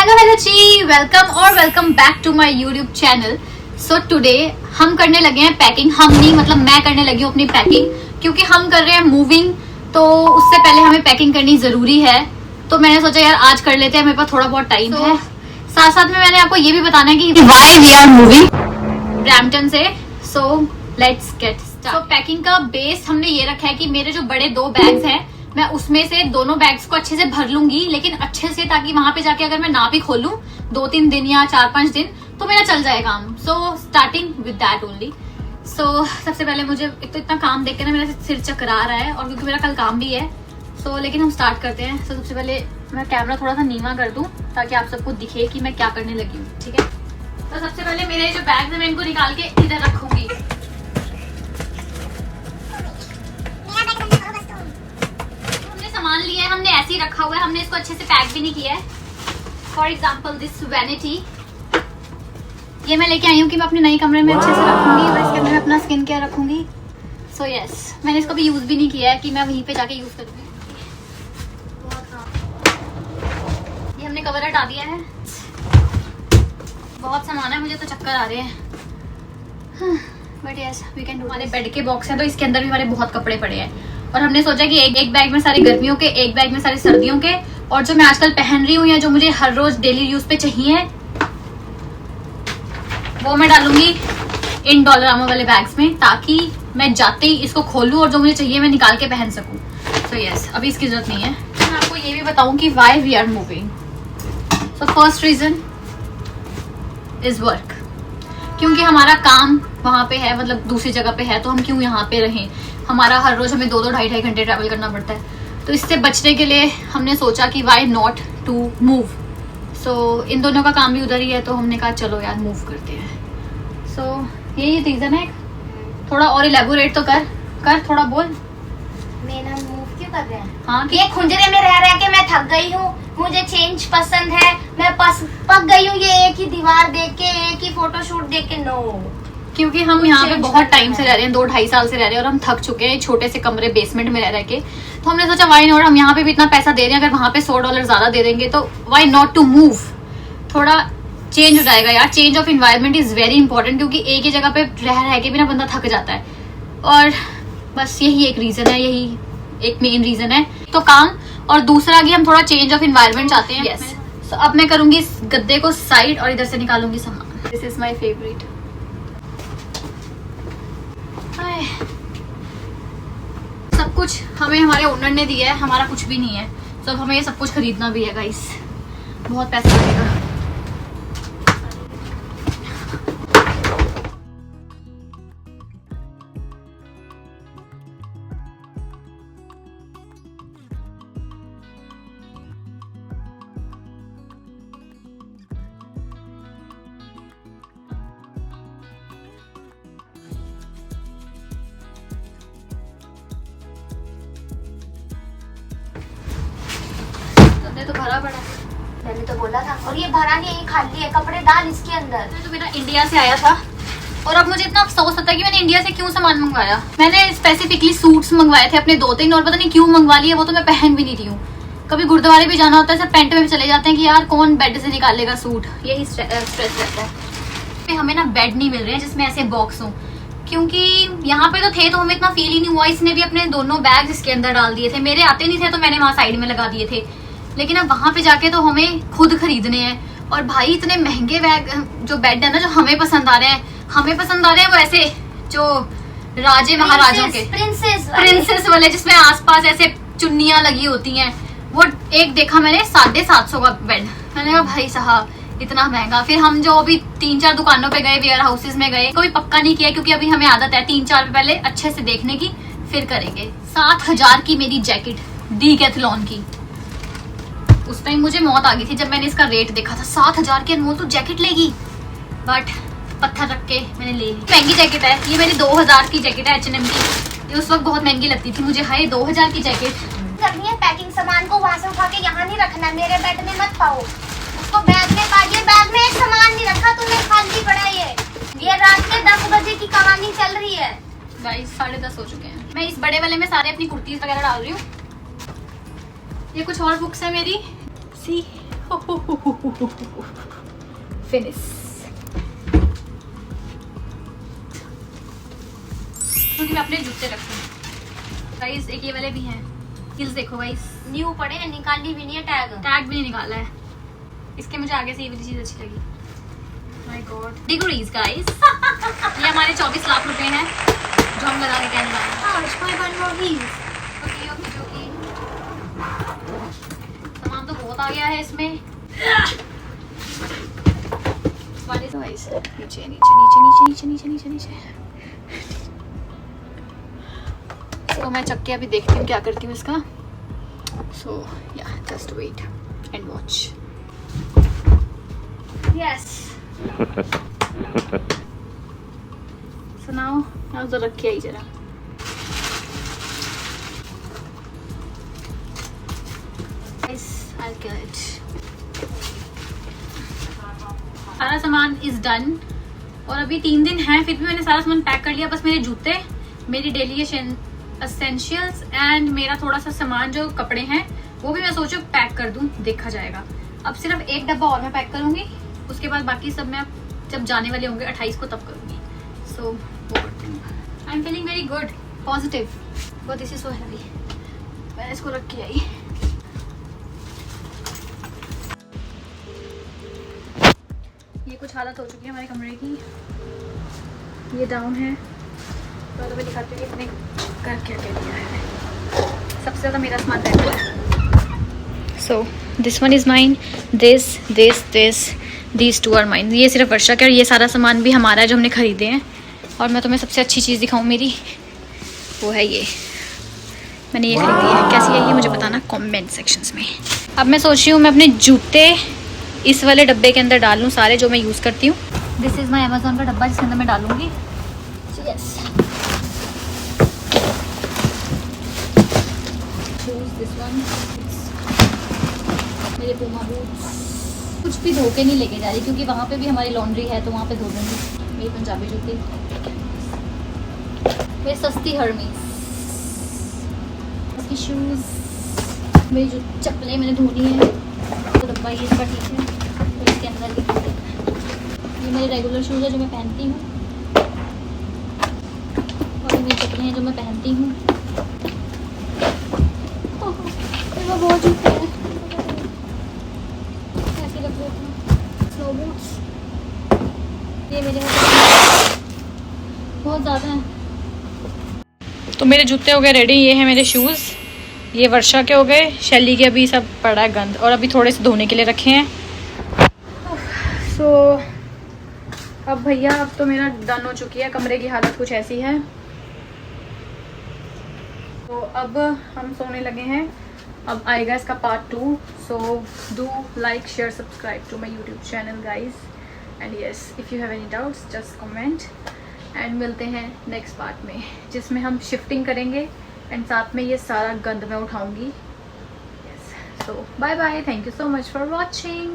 Hello ji, welcome back to my YouTube channel. So today हम करने लगे हैं पैकिंग। हम नहीं, मतलब मैं करने लगी हूँ अपनी पैकिंग, क्योंकि हम कर रहे हैं मूविंग, तो उससे पहले हमें पैकिंग करनी जरूरी है। तो मैंने सोचा यार आज कर लेते हैं, मेरे पास थोड़ा बहुत टाइम है। साथ साथ में मैंने आपको ये भी बताना है कि why we are moving Brampton से। So let's get start. तो पैकिंग का बेस हमने ये रखा है कि मेरे जो बड़े 2 बैग्स हैं, मैं उसमें से दोनों बैग्स को अच्छे से भर लूंगी, लेकिन अच्छे से, ताकि वहां पे जाके अगर मैं ना भी खोलूं 2-3 दिन या 4-5 दिन तो मेरा चल जाए काम। So starting with that only. So सबसे पहले मुझे एक तो इतना काम देख के ना मेरा सिर चकरा रहा है, और क्योंकि मेरा कल काम भी है। सो लेकिन हम स्टार्ट करते हैं। सो सबसे पहले मैं कैमरा थोड़ा सा नीवा कर दूं ताकि आप सबको दिखे कि मैं क्या करने लगी हूँ, ठीक है। तो सबसे पहले मेरे जो बैग्स है मैं इनको निकाल के इधर रखूंगी। सामान लिया है हमने, ऐसे ही रखा हुआ है, हमने इसको अच्छे से पैक भी नहीं किया है। फॉर एग्जाम्पल दिस वैनिटी, ये मैं लेके आई हूँ कि मैं अपने नए कमरे में अच्छे से रखूंगी, और इसके अंदर मैं अपना स्किन केयर रखूंगी। सो यस, मैंने इसको भी यूज भी नहीं किया है कि मैं वहीं पे जाके यूज करूंगी। ये हमने कवर हटा दिया है। बहुत सामान है, मुझे तो चक्कर आ रहे हैं, but yes we can do. हमारे बेड के बॉक्स हैं, तो इसके अंदर भी हमारे बहुत कपड़े पड़े हैं, और हमने सोचा कि एक बैग में सारे गर्मियों के, एक बैग में सारे सर्दियों के, और जो मैं आजकल पहन रही हूँ या जो मुझे हर रोज डेली यूज पे चाहिए वो मैं डालूंगी इन डॉलरामा वाले बैग्स में, ताकि मैं जाते ही इसको खोलूं और जो मुझे चाहिए मैं निकाल के पहन सकूं। सो यस, अभी इसकी जरूरत नहीं है। मैं आपको ये भी बताऊं कि why we are moving. So first reason is work, क्योंकि हमारा काम वहां पे है, मतलब दूसरी जगह पे है, तो हम क्यों यहाँ पे रहें। हमारा हर रोज हमें 2-2, 2.5 घंटे ट्रैवल करना पड़ता है, तो इससे बचने के लिए हमने सोचा कि व्हाई नॉट टू मूव। सो इन दोनों का काम भी उधर ही है, तो हमने कहा चलो यार मूव करते हैं। सो यही रीजन है। थोड़ा और इलेबोरेट तो कर थोड़ा बोल। मेरा मूव क्यों कर रहे हैं? हाँ, ये खुंजरे में रह के मैं थक गई हूँ, मुझे चेंज पसंद है, मैं पक गई हूँ ये एक ही दीवार देख के, एक ही फोटोशूट देख के। नो, क्योंकि हम यहाँ पे बहुत टाइम से रह रहे हैं, 2-2.5 साल से रह रहे हैं, और हम थक चुके हैं छोटे से कमरे बेसमेंट में रह के। तो हमने सोचा व्हाई नॉट, हम यहाँ पे भी इतना पैसा दे रहे हैं, अगर वहां पे $100 ज्यादा दे देंगे तो व्हाई नॉट टू मूव। थोड़ा चेंज हो जाएगा यार। Change of environment is very important, क्योंकि एक ही जगह पे रह के भी ना बंदा थक जाता है। और बस यही एक रीजन है, यही एक मेन रीजन है। तो काम, और दूसरा कि हम थोड़ा चेंज ऑफ इन्वायरमेंट चाहते हैं। यस, तो अब मैं करूंगी इस गद्दे को साइड और इधर से निकालूंगी सामान। This is my favourite. सब कुछ हमें हमारे ओनर ने दिया है, हमारा कुछ भी नहीं है। तो अब हमें ये सब कुछ खरीदना भी है गाइस, बहुत पैसा लगेगा। तो भरा पड़ा है, मैंने तो बोला था। और ये भरा नहीं है, खाली है, कपड़े डाल इसके अंदर। तो मेरा इंडिया से आया था, और अब मुझे इतना अफसोस होता है कि मैंने इंडिया से क्यों सामान मंगवाया। मैंने स्पेसिफिकली सूट्स मंगवाए थे अपने 2-3, और पता नहीं क्यों मंगवा लिए, वो तो मैं पहन भी नहीं रही हूँ। कभी गुरुद्वारे भी जाना होता है, सब पेंट में भी चले जाते हैं कि यार कौन बेड से निकालेगा सूट, यही स्ट्रेस रहता है। हमें ना बेड नहीं मिल रहे हैं जिसमें ऐसे बॉक्स हो, क्योंकि यहाँ पे तो थे, तो हमें इतना फील ही नहीं हुआ। इसने भी अपने दोनों बैग इसके अंदर डाल दिए थे, मेरे आते नहीं थे तो मैंने वहाँ साइड में लगा दिए थे। लेकिन अब वहां पे जाके तो हमें खुद खरीदने हैं, और भाई इतने महंगे बैग जो बेड है ना, जो हमें पसंद आ रहे हैं वो ऐसे जो राजे महाराजों के प्रिंसेस वाले, जिसमें आसपास ऐसे चुन्नियां लगी होती हैं। वो एक देखा मैंने 750 का बेड, मैंने कहा भाई साहब इतना महंगा। फिर हम जो अभी 3-4 दुकानों पे गए, वेयर हाउसेज में गए, कोई पक्का नहीं किया, क्योंकि अभी हमें आदत है 3-4 पे पहले अच्छे से देखने की, फिर करेंगे। 7000 की मेरी जैकेट डीकैथलॉन की, उस टाइम मुझे मौत आ गई थी जब मैंने इसका रेट देखा था। 7000 के अनमोल तो जैकेट लेगी, बट पत्थर रख के मैंने ले ली। महंगी जैकेट है ये, मेरी 2000 की जैकेट है H&M की। ये उस वक्त बहुत महंगी लगती थी मुझे। हाय 2000 की जैकेट करनी है। पैकिंग सामान को वहां से उठा के यहाँ नहीं रखना, मेरे बेड में मत पाओ उसको। बैग में पाइए, बैग में एक सामान नहीं रखा तूने, खाली पड़ा ये रात के 10 बजे की कहानी चल रही है। गाइस 10:30 हो चुके हैं। मैं इस बड़े वाले में सारे अपनी कुर्तीज वगैरह डाल रही हूँ। ये कुछ और बुक्स है मेरी, सी फिनिश। क्योंकि मैं अपने जूते रखूँ गाइस। एक ये वाले भी हैं हील्स, देखो गाइस न्यू पड़े हैं, निकाली भी नहीं है टैग। टैग भी नहीं निकाला है इसके। मुझे आगे से ये वाली चीज अच्छी लगी। My God degrees guys. ये हमारे 24 लाख रुपए हैं जो हम लगा के कहने वाले हैं। आज कोई बन रही ओके ओके ओके। सामान तो बहुत आ गया है इसमें। वाले तो गाइस नीचे नीचे नीचे नीचे नीचे नीचे नीचे नीचे। तो मैं चक्के अभी देखती हूँ क्या करती हूँ इसका। So yeah just wait and watch. Yes. सुनाओ आप तो रखिए ही जरा। I'll kill it. सारा सामान इज डन और अभी 3 दिन हैं फिर भी मैंने सारा सामान पैक कर लिया। बस मेरे जूते, मेरी डेली एसेंशियल्स एंड मेरा थोड़ा सा सामान जो कपड़े हैं वो भी मैं सोचू पैक कर दूं, देखा जाएगा। अब सिर्फ एक डब्बा और मैं पैक करूंगी, उसके बाद बाकी सब मैं जब जाने वाले होंगे 28 को तब करूंगी। सो वो करती हूँ। I am feeling very good, positive, but this is so heavy. मैंने इसको रख के आई। ये कुछ हालत हो चुकी है हमारे कमरे की। ये डाउन है तो मैं दिखाती हूँ कि मैंने कर क्या क्या दिया है। सबसे ज़्यादा मेरा सामान पैक है। So this one is mine, this these two are mine. ये सिर्फ वर्षा का, ये सारा सामान भी हमारा है जो हमने खरीदे हैं। और मैं तुम्हें सबसे अच्छी चीज़ दिखाऊँ मेरी, वो है ये। मैंने ये खरीदी है, कैसी है ये मुझे बताना कमेंट सेक्शंस में। अब मैं सोच रही हूँ मैं अपने जूते इस वाले डब्बे के अंदर डाल लूँ सारे जो मैं यूज़ करती हूँ। दिस इज़ माई अमेजोन का डब्बा जिसके अंदर मैं डालूँगी। Yes this one. मेरे पूमा बूट्स कुछ भी धो के नहीं लेके जा रही क्योंकि वहाँ पे भी हमारी लॉन्ड्री है तो वहाँ पे धो दूँगी। मेरी पंजाबी जूती, मेरी सस्ती हर्मीज की शूज़, मेरी जो चप्पलें मैंने धोनी है। तो डब्बा ये इसका ठीक है। तो इसके अंदर ये मेरे रेगुलर शूज़ है जो मैं पहनती हूँ और ये मेरी चप्पलें हैं जो मैं पहनती हूँ। मैं बहुत जूते हैं ऐसे लग रहे थे। स्नो बूट्स ये मेरे बहुत ज़्यादा हैं। तो मेरे जूते हो गए रेडी। ये हैं मेरे शूज़, ये वर्षा के हो गए, शैली के अभी सब पड़ा है गंद और अभी थोड़े से धोने के लिए रखे हैं। सो अब भैया अब तो मेरा डन हो चुकी है। कमरे की हालत कुछ ऐसी है। तो अब हम सोने लगे हैं। अब आएगा इसका part 2। So do like share subscribe to my YouTube channel guys and yes if you have any doubts just comment and मिलते हैं नेक्स्ट पार्ट में जिसमें हम शिफ्टिंग करेंगे एंड साथ में ये सारा गंद मैं उठाऊंगी। Yes so bye bye, thank you so much for watching.